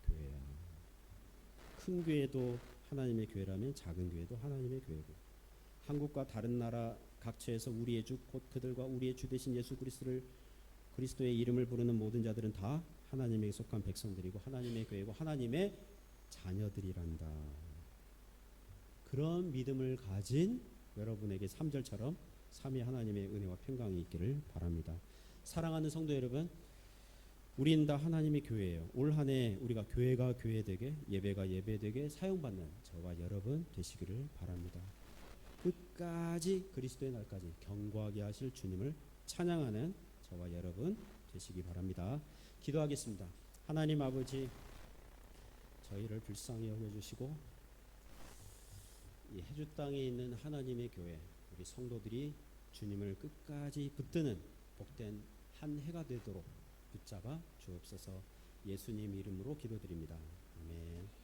교회야. 큰 교회도 하나님의 교회라면 작은 교회도 하나님의 교회고 한국과 다른 나라 각처에서 우리의 주 곧 그들과 우리의 주 되신 예수 그리스도의 이름을 부르는 모든 자들은 다 하나님에게 속한 백성들이고 하나님의 교회고 하나님의 자녀들이란다. 그런 믿음을 가진 여러분에게 3절처럼 삼위 하나님의 은혜와 평강이 있기를 바랍니다. 사랑하는 성도 여러분, 우리는 다 하나님의 교회예요. 올 한 해 우리가 교회가 교회되게 예배가 예배되게 사용받는 저와 여러분 되시기를 바랍니다. 끝까지 그리스도의 날까지 경고하게 하실 주님을 찬양하는 저와 여러분 되시기 바랍니다. 기도하겠습니다. 하나님 아버지, 저희를 불쌍히 여겨주시고 이 해주 땅에 있는 하나님의 교회 우리 성도들이 주님을 끝까지 붙드는 복된 한 해가 되도록 붙잡아 주옵소서. 예수님 이름으로 기도드립니다. 아멘.